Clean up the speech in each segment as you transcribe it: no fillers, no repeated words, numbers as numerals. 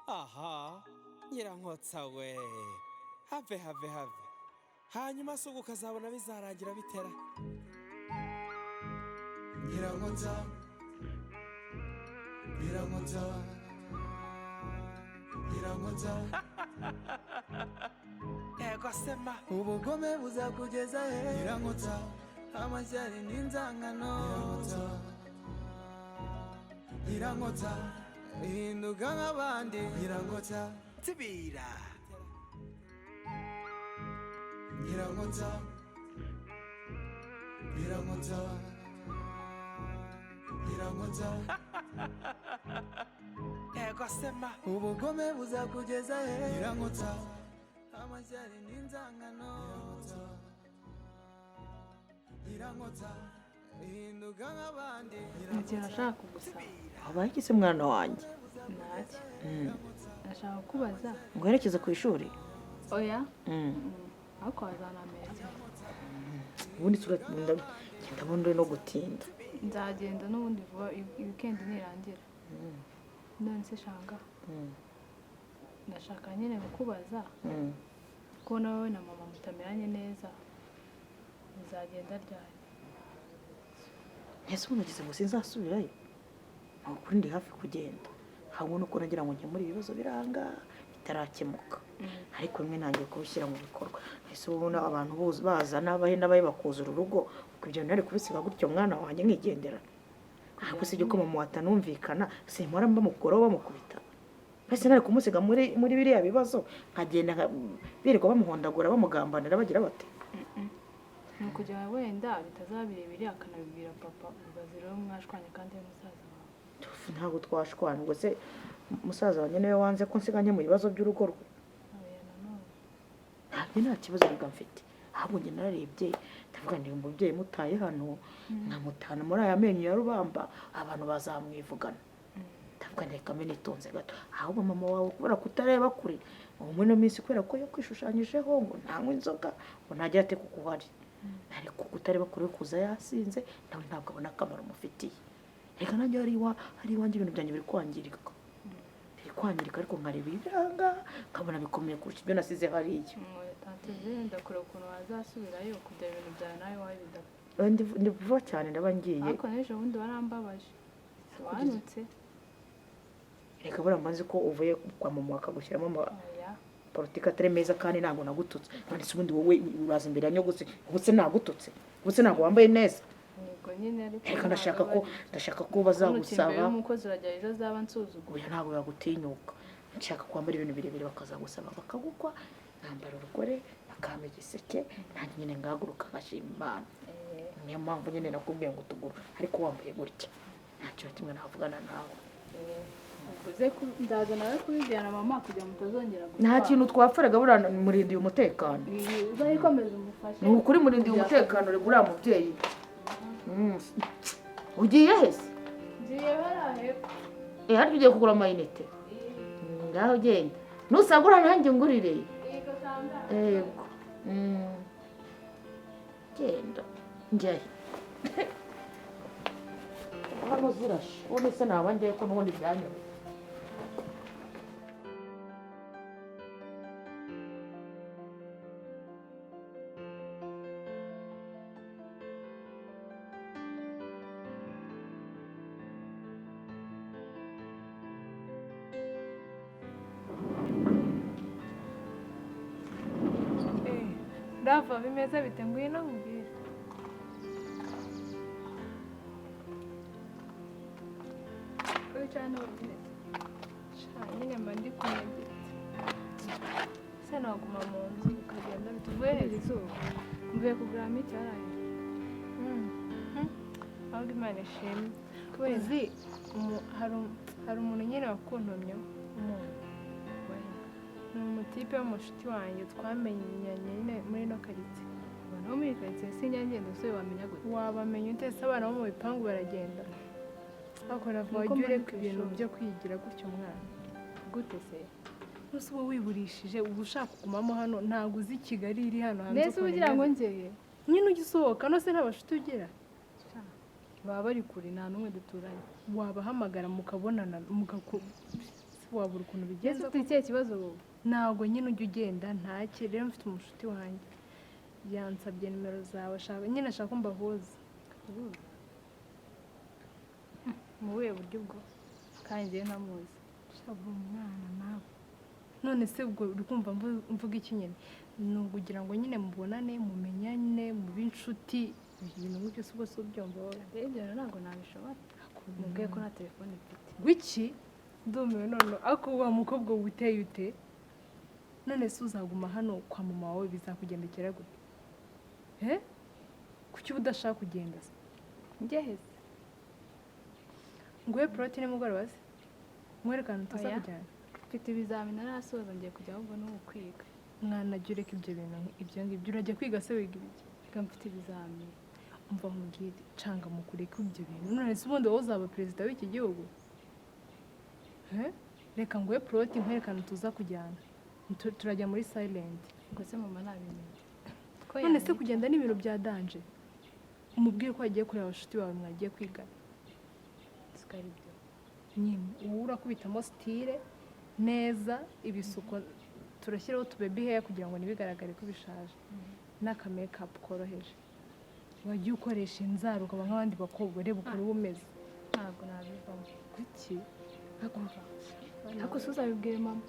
aha Nyirankotsa we have hanyuma se ukazabona bizarangira bitera. Nyirankotsa Ego sema ubugome buzakugeza he Nyirankotsa amashyari n'inzangano Nyirankotsa hinduka nk'abandi Nyirankotsa tibira Nyirankotsa ego sema ubugome buzakugeza he Nyirankotsa amashyari n'inzangano Nyirankotsa hinduka nk'abandi Ikintu nashaka kugusaba Wabaye iki se mwana wanjye? ntacyo nashaka kubaza Nguherekeze ku ishuri? oya ariko wazanameze Ubundi tugenda bundi no gutinda. nzagenda n'ubundi vuba weekend nirangira none se shanga ndashaka nyine kukubaza ko nawe na mama mutameranye neza bizagenda ryari Ese unagize ngo sinzasubirayo? Ukuri ndi hafi kugenda. Habona uko nagira ngo njye muri ibibazo biranga bitarakemuka. Ariko mwe nangiye kubishyira mu bikorwa. Ese ubona abantu bazana abahenda baye bakuzura urugo kubyo nari kubisiga gutyo mwana wanjye nkigendera. Ahubwo sije ko mama watanumvikana simpora mbamukoro bamukubita. Ese nari kumusiga muri biriya bibazo nkagenda birirwa bamuhondagura bamugambanira bagira bate. Nukugira wenda bitazabirebire akanabibwira papa ubazira mwashwanye kandi musaza wawe. Ntabwo twashwana ngo se musaza wanjye niwe wanze ko nsiganye mu bibazo by'urugo rwe. Nta kibazo bigamfite. Ahubwo njye nararebye ndavuga ndi umubyeyi mutaye hano nkamutana muri aya menyo ya rubamba abantu bazamwivugana. Ndavuga ndeka mene itonze gato. Ahubwo mama wawe kubera kutareba kure muri no minsi kubera ko yo kwishushanyijeho ngo ntanywe inzoga ngo ntajya ate kukuhari. Ariko kutareba kure kuza yasinze nawe ntabwo abona akamaro mufitiye. Reka nanjye hari iwanjye ibintu byanjye biri kwangirika. Ariko nkareba ibiranga nkabona bikomeye kurusha ibyo nasize hariya. Tante zenda kure ukuntu wazasubirayo kujya ibintu byawe nawe wabidapfa. Ndi vuba cyane ndabangiye. Ariko n'ejo bundi warambabaje. Wanutse. Reka burambanze ko uvuye kwa mama akagushyiramo politika atari meza kandi ntabwo nagututse. None se ubundi wowe uraza imbere ya nyogutse ubutse nagututse. Ubutse ntabwo wambaye neza. Yego nyine ariko reka ndashaka ko bazagusaba. Umukozi urajya ejo zaba nsuzuguye. Ntabwo yagutinyuka. Nshaka kwambara ibintu birebire bakazagusaba bakagukwa. Nambara urugore bakame giseke nanjye nyine ngaguruka ngashima Imana. Niyo mpamvu nyine nakubwiye ngo tuguru ariko wambaye gutya. Ntacyo kimwe navugana nawe. Uvuze ko ndaza nawe kubijyana mama kujya mutazongera gupfa. Nta kintu twapfaraga burana murindiye umutekano. Uzayikomeza umufashe. Ni ukuri murindiye umutekano regura mubyeyi. Ugiye hese? Ngiye baraheko. Hari ugiye kugura amayinite? Ngaho genda. Nusagura nanjye ngurire. Yego sanga. Yego. Genda. Njye. Hano zirashe. Ubu se nabanje ko n'ubundi byanyuma. Ndava bimeze bite ngwino nkubwire. Cyane ubwire. Nyine mba ndi kumedita. Se naguma mu nzu ukagenda bituvuye izuba. Mvuye kugura miti yaraye. Ahubwo Imana ishimwe. Kwezi hari umuntu nyine wakuntumye umuntu. Ni umutipe w'umushuti wanjye twamenyanye nyine muri no karitsiye. Abantu bo muri karitsiye sinyangenda usobe wamenya gute. Wabamenya ute se abana bo mu bipangu baragenda. Akora vuba ureka ibintu byo kwigira gutyo mwana. Gute se? Nuse uba wiburishije uba ushaka kugumamo hano ntabwo uzi Kigali iri hano hanze. Nese ugira ngo ngeye. Nyine ugisohoka no se ntabashuti ugira. Baba bari kure nta numwe duturanye. Wabahamagara mukabonana wabura ukuntu bigenza ufite ikihe kibazo wowe ntabwo nyine ujya ugenda ntake rero mfite umushuti wanjye yansabye nimero zawe nyine ashaka ko mbahuza mu buhe buryo bwo kandi njyewe ntamuzi shabura umwana nawe none se ubwo uri kumva mvuga iki nyine ni ukugira ngo nyine mubonane mumenyane mube inshuti ibintu nk'ibyo si ubwo si ubyumva wowe ibyo ntabwo nabishobora mubwiye ko nta telefone mfite wiki ndumiwe none ariko wa mukobwa witeye ute none se uzaguma hano kwa mama wawe bizakugendekera gute kuki uba udashaka kugenda se ngeheze nguhe porotine mugoroba se mwerekane tuza kujyana mfite ibizamini narasoza ngiye kujya ahubwo n'ubu kwiga mwana jya ureka ibyo bintu ibyo ngibyo urajya kwiga se wiga ibiki reka mfite ibizamini umva nkubwire canga mu kureka ibyo bintu none se ubundi wowe uzaba perezida w'iki gihugu reka nguhe poroti nkwerekane tuza kujyana turajya muri silent ngo se mama nabimenye none se kugenda ni ibintu bya danje umubwire ko wagiye kureba abashuti bawe mwagiye kwigana sikari byo nyine wowe urakubitamo sitire neza ibisuko turashyiraho utubebi heya kugira ngo ntibigaragare ko bishaje n'akamekapu koroheje wajya ukoresha inzara ukaba nk'abandi bakobwa reba ukuntu uba umeze ntabwo nabivamo kuki ariko se uzabibwire mama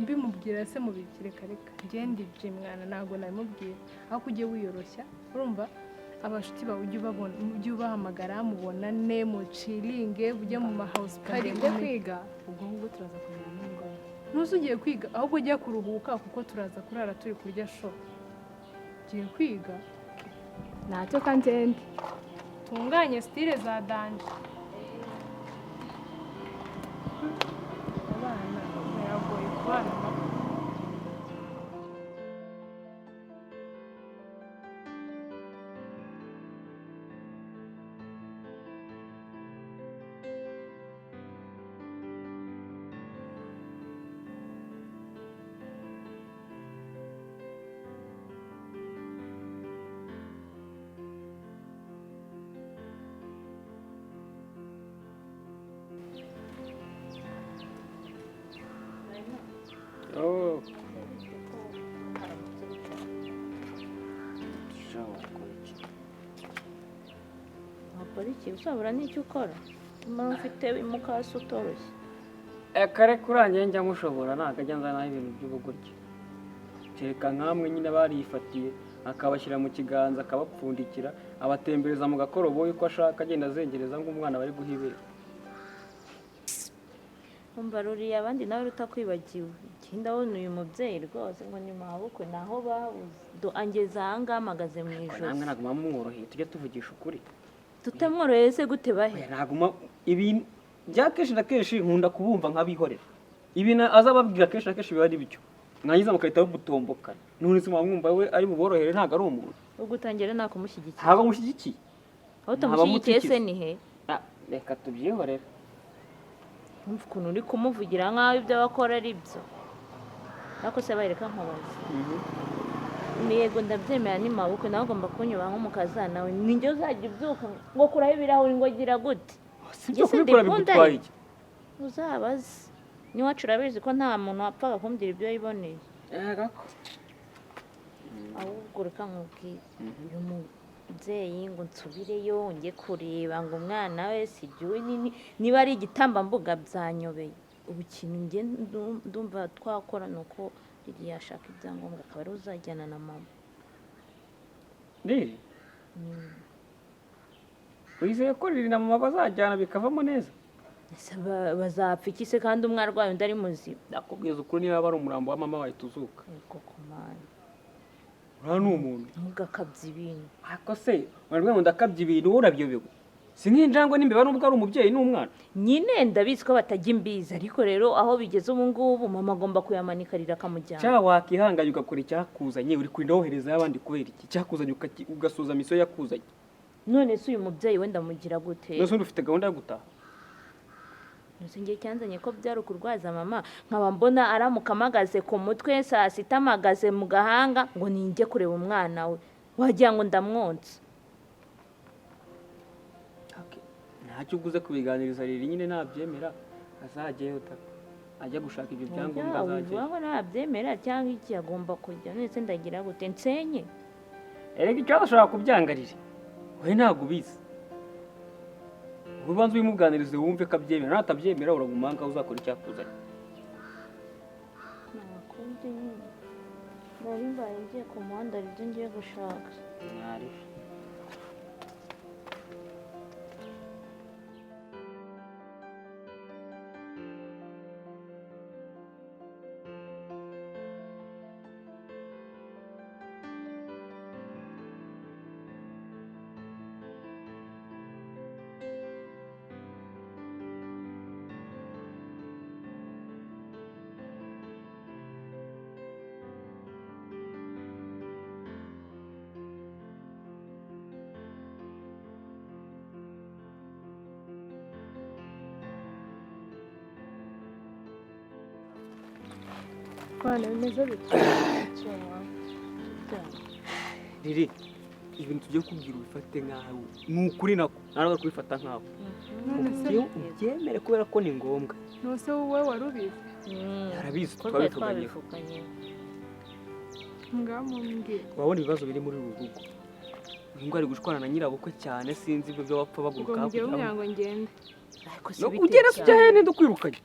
mbimubwira se mubikire reka ngende ibyo mwana ntabwo nabimubwira aho ujye wiyoroshya urumva abashuti bawe ujye ubahamagara mubonane muciringe ujye mu mahawusi kari njye kwiga ubwo ngubwo turaza kumenya n'ingoma ntuzi ugiye kwiga ahubwo ujya kuruhuka kuko turaza kurara turi kurya sho ugiye kwiga ntacyo kangende tunganye sitire za danje abana biragoye kubana nabo Oh. wakora iki uzabura n'icyo ukora umuntu ufite imukasi utoroshye Kare kurangiye njya mushobora ntabwo ajya nzanaho ibintu by'ubugoryi kereka nkamwe nyine barifatiye akabashyira mu kiganza akabapfundikira abatembereza mu gakoroboyi uko ashaka agenda azengereza nk'umwana bari guhibera umva ruriya abandi nawe rutakwibagiwe ikindi ndabona uyu mubyeyi rwose ngo ni mabukwe naho babuze angeza ahangaha amagaze mu ijosi namwe ntabwo mwamworoheye tujye tuvugisha ukuri tutamworoheye se gute bahe ntabwo ibintu bya kenshi na kenshi nkunda kubumva nk'abihorera ibintu aza ababwira kenshi na kenshi biba ari bityo mwangiza mugahita bamutombokana none se mwamwumva we ari buborohere ntabwo ari umuntu ubwo utangira nta kumushyigikiye ntabwo amushyigikiye aho utamushyigikiye se ni he reka tubyihorere umva ukuntu uri kumuvugira nk'aho ibyo bakora ari byo ariko se bareka nkubaza yego ndabyemera ni mabukwe nawe ugomba kunyubaha nk'umukazana we ninjye uzajya ubyuka ngo kuraho ibirahuri ngo gira gute si byo kubikora bigutwaye iki uzabaze n'iwacu urabizi ko nta muntu wapfaga kumbwira ibyo yiboneye ahubwo reka nkubwire uyu mubyeyi ngo nsubireyo njye kureba ngo umwana we sigiwe niba ari igitambambuga byanyobeye ubu ikintu njye ndumva twakora ni uko igihe yashaka ibyangombwa akaba ari uzajyana na mama riri wizeye ko riri na mama bazajyana bikavamo neza bazapfa iki se kandi umwe arwaye undi ari muzima ndakubwiza ukuri niba ari umurambo wa mama wahita uzuka yego kumana uriya ni umuntu ntugakabye ibintu ariko se urabona ngo ndakabye ibintu wowe urabyobewe si nk'injangwe n'imbeba nubwo ari umubyeyi n'umwana nyine ndabizi ko batajya imbizi ariko rero aho bigeze ubu ngubu mama agomba kuyamanikarira akamujyana cyangwa wakihanganye ugakora icyakuzanye uri kurinda woherezayo abandi kubera iki icyakuzanye ugasoza misiyo yakuzanye none se uyu mubyeyi wenda amugira gute mbese undi ufite gahunda yo gutaha ngiye cyanzanye ko byari ukurwaza mama nkaba mbona aramuka amagaze ku mutwe saa sita amagaze mu gahanga ngo ninjye kureba umwana we wagira ngo ndamwonsa ntacyo uguze kubiganiriza riri nyine nabyemera azajyayo ajya gushaka ibyo byangombwa azajya aho nabyemera cyangwa iki agomba kujya ndetse ndagira gute nsenye erega icyo ashobora kubyangarira wowe ntabwo ubizi ubanza ubimuganirize wumve ko abyemera natabyemera uraguma ngaho uzakora icyakuzanye nakundi nari mbaye ngiye ku muhanda ari byo ngiye gushaka mwari Bana bimeze bite? riri ibintu tugiye kubwira ubifate nkaho ni ukuri nako ntabwo kubifata nkaho ubyemere kubera ko ni ngombwa Nose wowe warubizi? yarabizi twabivuganye Ngamumbwira. wabona ibibazo biri muri uru rugo ngo ari gushwana na nyirabukwe cyane sinzi ibyo byo bapfa baguruka Ngo mubwire umyango ngende. ariko si no bite ugera cyane. sujya hene ndukwirukanye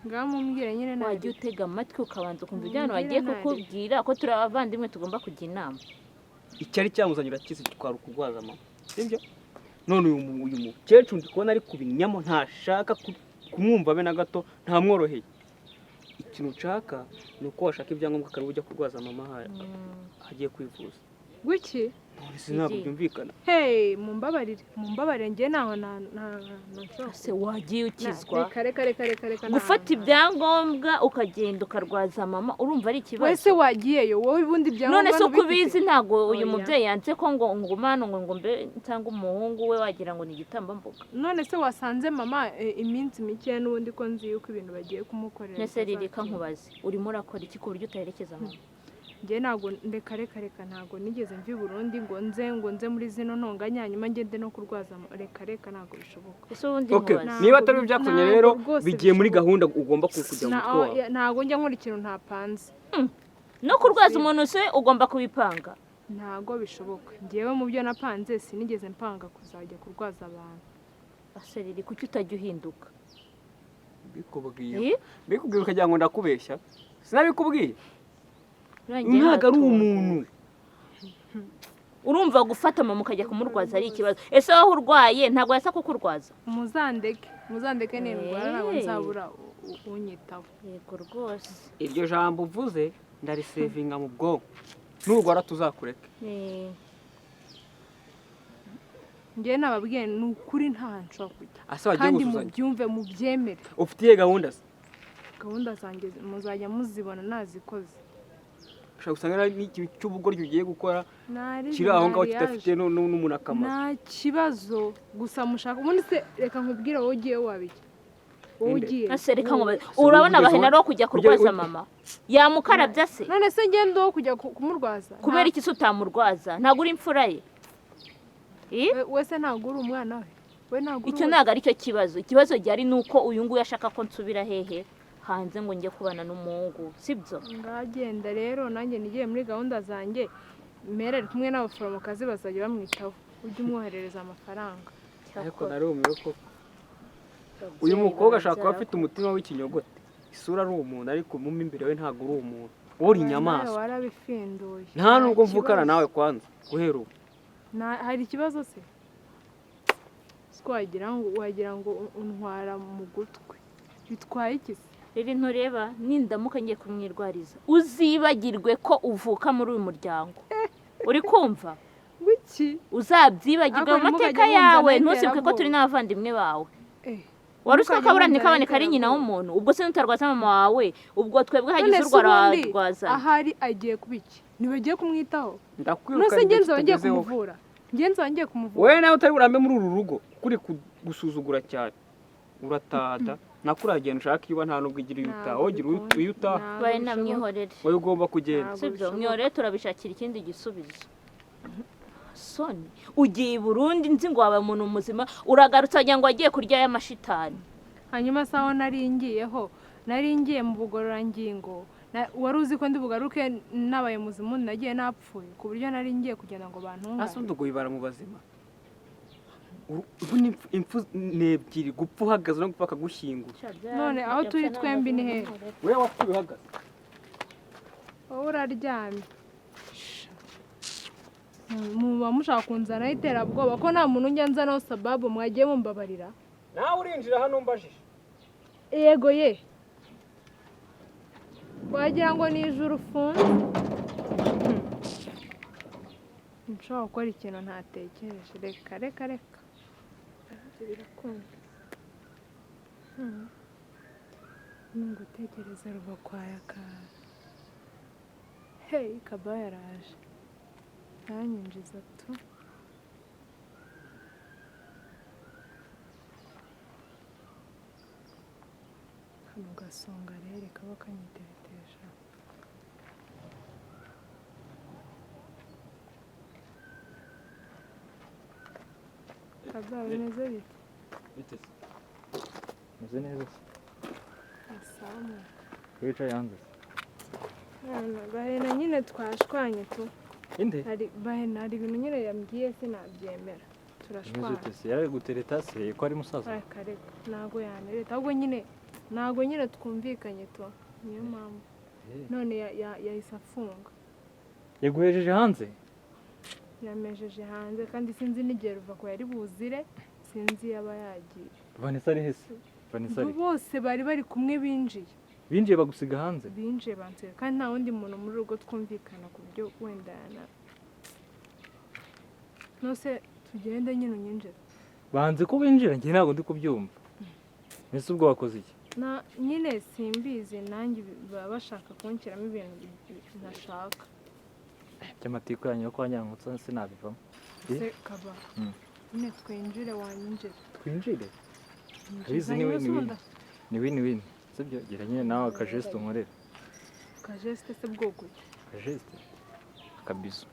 Ngamumbwira nyine nta wajya utega amatwi ukabanza ukumva ibyo abantu bagiye kukubwira ko turi abavandimwe tugomba kujya inama icyari cyamuzanye urakizi twari ukugwaza mama sibyo none uyu mukecuru ndi kubona ari kubinyamo ntashaka kumwumva be na gato ntamworoheye ikintu nshaka ni uko washaka ibyangombwa akaba ujya kurwaza mama hagiye kwivuza Guki? none sinabwo byumvikana Hey, mumbabarire ngiye naho na se wagiye ukizwa Reka. gufata ibyangombwa ukagenda ukarwaza mama urumva ari ikibazo Wese wagiyeyo wowe ubundi byangombwa none se uko ubizi ntago uyu Oya. mubyeyi yanze ko ngo ngumano ngo mbe cyangwa umuhungu we wagira ngo ni igitambambuga None se wasanze mama iminsi mike n'ubundi ko nzi yuko ibintu bagiye kumukorera. nese ririka nkubaze urimo urakora iki ku buryo utaherekeza mama Ngiye ntago reka ntago nigeze mvi Burundi ngo nze muri zino ntonganya nyuma ngende no kurwaza reka ntago bishoboka. ese ubundi okay nkubaze niba atari ibyakunye rero rwose bigiye muri bishoboka. gahunda ugomba kujya mu mutwe wawe Ntago njya nkora ikintu ntapanze. no kurwaza umuntu se ugomba kubipanga Ntago bishoboka. Ngiyewe mu byo napanze sinigeze mpanga kuzajya kurwaza abantu. aseriri kuki utajya uhinduka bikubwiye ukagira ngo ndakubeshya sinabikubwiye ntago ari umuntu urumva gufata mama ukajya kumurwaza ari ikibazo ese wowe urwaye ntabwo yasa kukurwaza muzandeke n'indwara ntabwo nzabura unyitaho. yego rwose iryo jambo uvuze ndarisevinga mu bwonko nurwara tuzakureke Ngiye nababwiye ni ukuri nta nshobora kujya. ase wagiye Kandi gusuzanya mubyumve mubyemere. ufitiye gahunda se Gahunda zanjye muzajya muzibona nazikoze. ushaka usanga ari n'ikintu cy'ubugoryi ugiye gukora kiri aho ngaho kidafite n'umuntu akamaro Nta kibazo gusa mushaka ubundi se reka nkubwire wowe ugiye wabijya. Wowe ugiye. ese reka nkubaze urabona abahena ro kujya kurwaza mama yamukarabya se None se ngende wo kujya kumurwaza. kubera iki se utamurwaza ntabwo uri imfura ye Wese ntabwo uri umwana we. We ntabwo icyo ntabwo ari cyo kibazo ikibazo gihari ni uko uyu nguyu ashaka ko nsubira hehe hanze ngo njye kubana n'umuhungu sibyo ngagenda rero nanjye nigiye muri gahunda zanjye mera ari kumwe n'abaforomokazi bazajya bamwitaho ujye umwoherereza amafaranga. ariko narumiwe ko uyu mukobwa ashaka kuba afite umutima w'ikinyogote isura ari umuntu ariko mu imbere we ntabwo uri umuntu uri inyamaswa warabifinduye nta nubwo mvukana nawe kwanza guhera ubu hari ikibazo se wagira ngo untwara mu gutwi bitwaye iki se rero ntureba nindamuka ngiye kumwirwariza uzibagirwe ko uvuka muri uyu muryango uri kumva wiki uzabyibagirwa mu mateka yawe ntusibuke ko turi n'abavandimwe bawe wari uzi ko akabura ntikaboneka ari nyina w'umuntu ubwo se nutarwaza mama wawe ubwo twebwe hagize urwarwaza ahari agiye kubiki ntibagiye kumwitaho ndakwiruka nose ngenzi wangiye kumuvura wowe nawe utari burambe muri uru rugo kuri gusuzugura cyane uratada nakuragenda ushaka iba nta nubwo igira iyutaha wogira uyutaha baye namwihorere wowe ugomba kugenda sibyo mwihorere turabishakira ikindi gisubizo soni ugiye i Burundi nzi ngo wabaye umuntu muzima uragarutse wagira ngo wagiye kurya y'amashitani hanyuma saho nari ngiyeho nari ngiye mu bugororangingo wari uzi ko ndi bugaruke nabaye muzimu nagiye napfuye ku buryo nari ngiye kugenda ngo bantungane asudugo ibara mu bazima ubu ni impfu nebyiri gupfa uhagaze no gupfa akagushyingura none aho turi twembi ni hehe wewe wapfuye uhagaze wowe uraryamye muba mushaka kunzanaho iterabwoba ko nta muntu ujya nzanaho sababu mwagiye mumbabarira nawe urinjira hano mbajije yego ye wagira ngo ni ijuru ufunze nshobora gukora ikintu ntatekereje reka birakunda ngutekereza ruva kwaya kawe hey kaba yaraje yanyinjiza tu kano gasonga rero kaba kanyiteretesha kaba bimeze bite bite meze neza asamu wicaye hanze bahena nyine twashwanye tu inde hari ibintu nyine yambwiye sinabyemera turashwana se yari gutereta se ko ari musaza kare ntago yanereta ahubwo nyine twumvikanye tu niyo mpamvu none yahise afunga yaguhejeje hanze yamejeje hanze kandi sinzi n'igihe ruva ko yari buzire sinzi yaba yagiye Vanessa ari hese Vanessa bose bari kumwe binjiye bagusiga hanze binjiye bansiga kandi nta wundi muntu muri rugo twumvikana ku buryo wenda nose tugende nyine unyinjira banze ko binjira njye ntabwo ndi kubyumva mbese ubwo wakoze iki nyine simbizi nanjye baba bashaka kunshyiramo ibintu ntashaka by'amatiku yanyu yo kwa Nyirankotsa sinabivamo. Se kaba. Nyine twinjire wanyinjire. Twinjire? Abizi ni win. Sibyo gira nyine nawe akajeste unkorera. Akajeste se bwoko. Akajeste. Akabizo.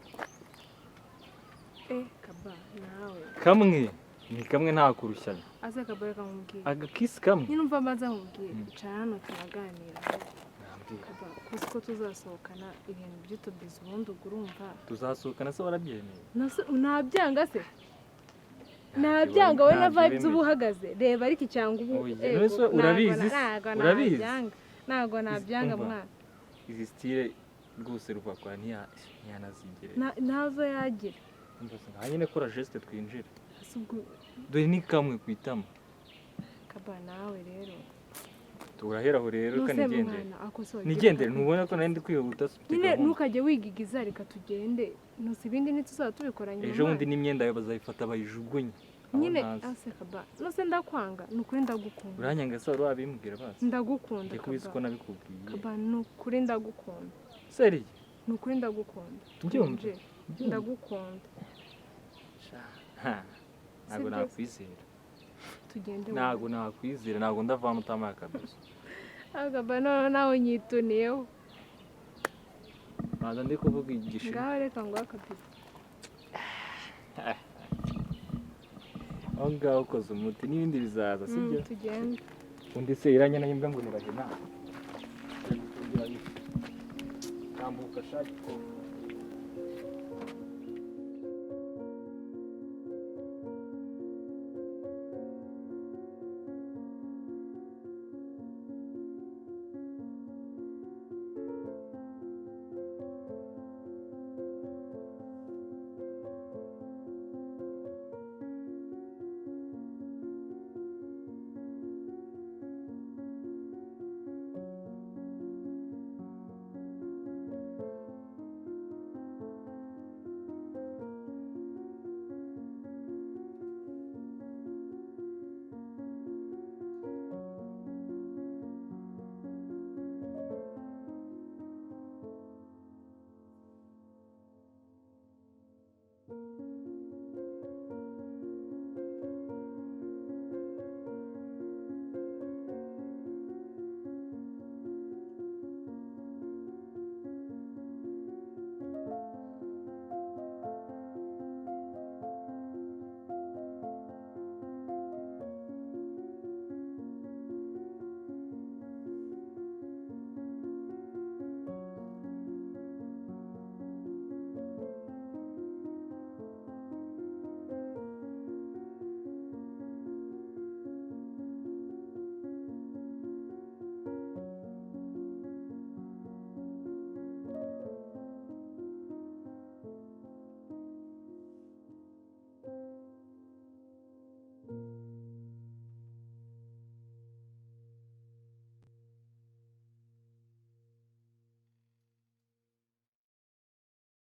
Kaba nawe. Kamwe. Ni kamwe nta kurushyana. Aza kabare kamubwiye. Agakisi kamwe. Nyine umva maza mubwiye. Icara hano turaganira. Kaba kuko tuzasohokana ibintu by'utubizo ubundi urumva. Tuzasohokana se warabyemeye? Nabyanga se. Nabyanga we na vibes ubuhagaze. Reba ariko icyanga ubu. Urabizi? Urabizi? Nago nabyanga mwana. Izi style rwose ruva kwa ntiyanazigere. Nazo yagira. Mbese nyine kora geste twinjire. Subwo dore ni kamwe kwitama. Kaba nawe rero. Turaheraho rero kanigendere. Nigendere ntubona ko nari ndi kwihuta. Nyine ntukajye wigigiza reka tugende. Nusi ibindi ntituzaba tubikoranye. Ejo bundi n'imyenda yawe bazayifata bayijugunye. Nyine ase kaba. Nose ndakwanga nukuri ndagukunda. Uranyanga se wari wabimbwira basi. Ndagukunda. Ndikubizi ko nabikubwiye. Kaba nukuri ndagukunda. Seri? Nukuri ndagukunda. Byumve. Ndagukunda. Ntabwo nakwizera. Tugende. Ntabwo nakwizera, ntabwo ndavana utamaye akabizo. Agaba nawe nyituniyeho. Ntabwo ndi kuvuga igishinwa. Ngaho reka ngo akabizo. Aho ngaho ukoze umuti n'ibindi bizaza sibyo? Tugende. Undi se iranye nayo mbwa ngo nibajye nawe. Tambuka shaki ko.